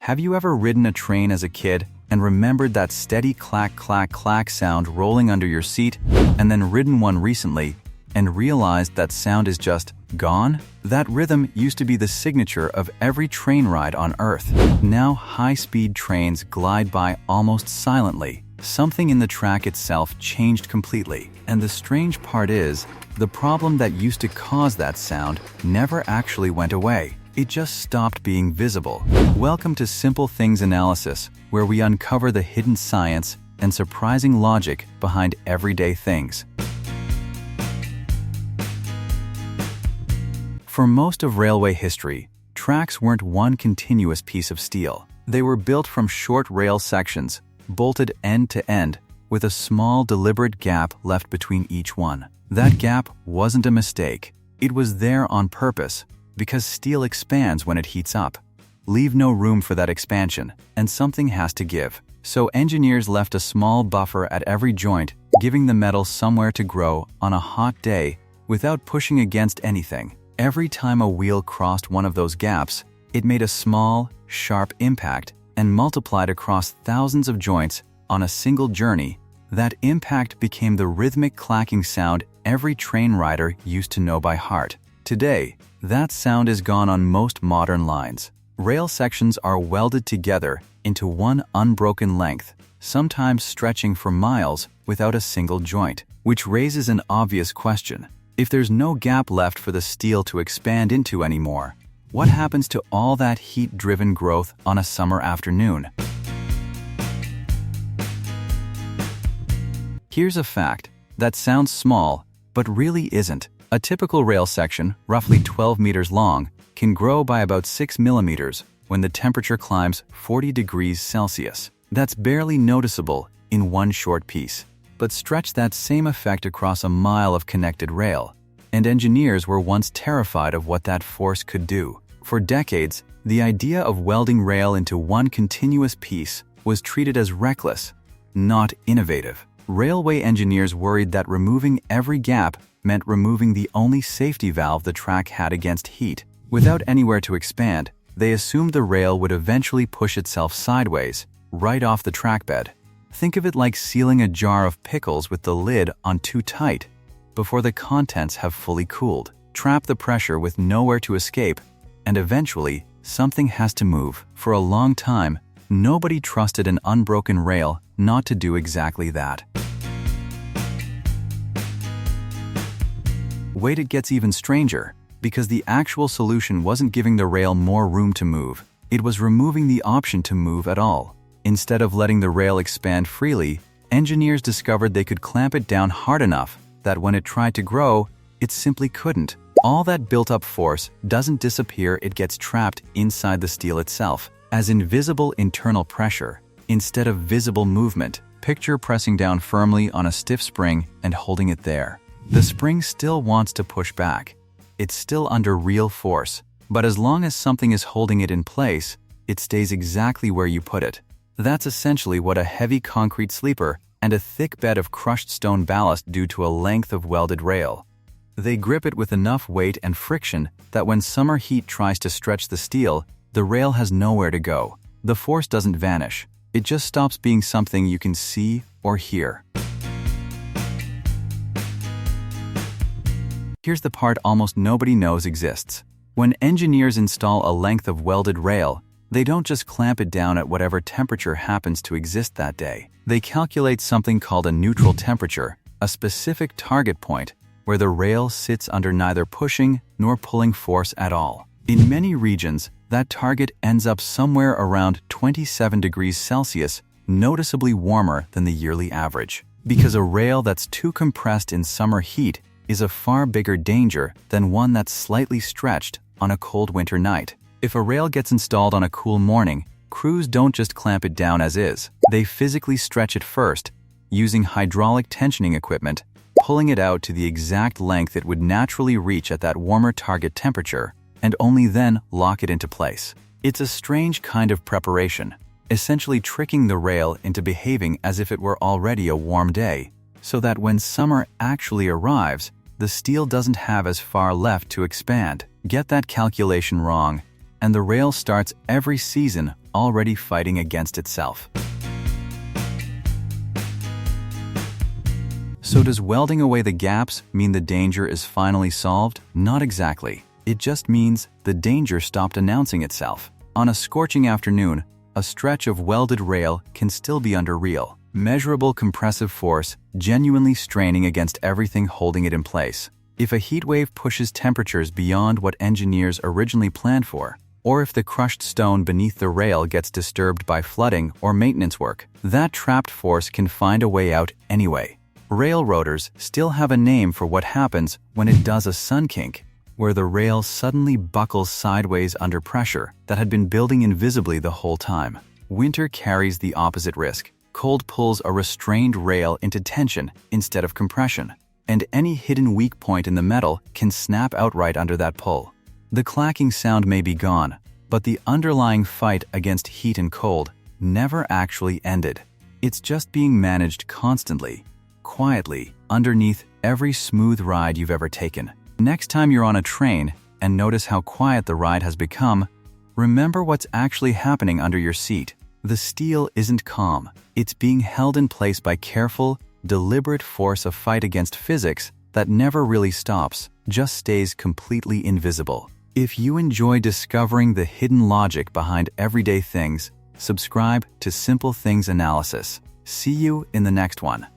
Have you ever ridden a train as a kid and remembered that steady clack-clack-clack sound rolling under your seat, and then ridden one recently and realized that sound is just gone? That rhythm used to be the signature of every train ride on Earth. Now high-speed trains glide by almost silently. Something in the track itself changed completely. And the strange part is, the problem that used to cause that sound never actually went away. It just stopped being visible. Welcome to Simple Things Analysis, where we uncover the hidden science and surprising logic behind everyday things. For most of railway history, tracks weren't one continuous piece of steel. They were built from short rail sections, bolted end to end, with a small deliberate gap left between each one. That gap wasn't a mistake. It was there on purpose, because steel expands when it heats up. Leave no room for that expansion, and something has to give. So engineers left a small buffer at every joint, giving the metal somewhere to grow on a hot day without pushing against anything. Every time a wheel crossed one of those gaps, it made a small, sharp impact and multiplied across thousands of joints on a single journey. That impact became the rhythmic clacking sound every train rider used to know by heart. Today, that sound is gone on most modern lines. Rail sections are welded together into one unbroken length, sometimes stretching for miles without a single joint, which raises an obvious question. If there's no gap left for the steel to expand into anymore, what happens to all that heat-driven growth on a summer afternoon? Here's a fact that sounds small, but really isn't. A typical rail section, roughly 12 meters long, can grow by about 6 millimeters when the temperature climbs 40 degrees Celsius. That's barely noticeable in one short piece. But stretch that same effect across a mile of connected rail, and engineers were once terrified of what that force could do. For decades, the idea of welding rail into one continuous piece was treated as reckless, not innovative. Railway engineers worried that removing every gap meant removing the only safety valve the track had against heat. Without anywhere to expand, they assumed the rail would eventually push itself sideways, right off the trackbed. Think of it like sealing a jar of pickles with the lid on too tight before the contents have fully cooled. Trap the pressure with nowhere to escape, and eventually, something has to move. For a long time, nobody trusted an unbroken rail not to do exactly that. Wait, it gets even stranger, because the actual solution wasn't giving the rail more room to move. It was removing the option to move at all. Instead of letting the rail expand freely, engineers discovered they could clamp it down hard enough that when it tried to grow, it simply couldn't. All that built-up force doesn't disappear, it gets trapped inside the steel itself as invisible internal pressure instead of visible movement. Picture pressing down firmly on a stiff spring and holding it there. The spring still wants to push back. It's still under real force, but as long as something is holding it in place, it stays exactly where you put it. That's essentially what a heavy concrete sleeper and a thick bed of crushed stone ballast do to a length of welded rail. They grip it with enough weight and friction that when summer heat tries to stretch the steel, the rail has nowhere to go. The force doesn't vanish. It just stops being something you can see or hear. Here's the part almost nobody knows exists. When engineers install a length of welded rail, they don't just clamp it down at whatever temperature happens to exist that day. They calculate something called a neutral temperature, a specific target point where the rail sits under neither pushing nor pulling force at all. In many regions, that target ends up somewhere around 27 degrees Celsius, noticeably warmer than the yearly average. Because a rail that's too compressed in summer heat is a far bigger danger than one that's slightly stretched on a cold winter night. If a rail gets installed on a cool morning, crews don't just clamp it down as is. They physically stretch it first, using hydraulic tensioning equipment, pulling it out to the exact length it would naturally reach at that warmer target temperature, and only then lock it into place. It's a strange kind of preparation, essentially tricking the rail into behaving as if it were already a warm day, so that when summer actually arrives, the steel doesn't have as far left to expand. Get that calculation wrong, and the rail starts every season already fighting against itself. So does welding away the gaps mean the danger is finally solved? Not exactly. It just means the danger stopped announcing itself. On a scorching afternoon, a stretch of welded rail can still be under real, measurable compressive force, genuinely straining against everything holding it in place. If a heat wave pushes temperatures beyond what engineers originally planned for, or if the crushed stone beneath the rail gets disturbed by flooding or maintenance work, that trapped force can find a way out anyway. Railroaders still have a name for what happens when it does a sun kink, where the rail suddenly buckles sideways under pressure that had been building invisibly the whole time. Winter carries the opposite risk. Cold pulls a restrained rail into tension instead of compression, and any hidden weak point in the metal can snap outright under that pull. The clacking sound may be gone, but the underlying fight against heat and cold never actually ended. It's just being managed constantly, quietly, underneath every smooth ride you've ever taken. Next time you're on a train and notice how quiet the ride has become, remember what's actually happening under your seat. The steel isn't calm. It's being held in place by careful, deliberate force, a fight against physics that never really stops, just stays completely invisible. If you enjoy discovering the hidden logic behind everyday things, subscribe to Simple Things Analysis. See you in the next one.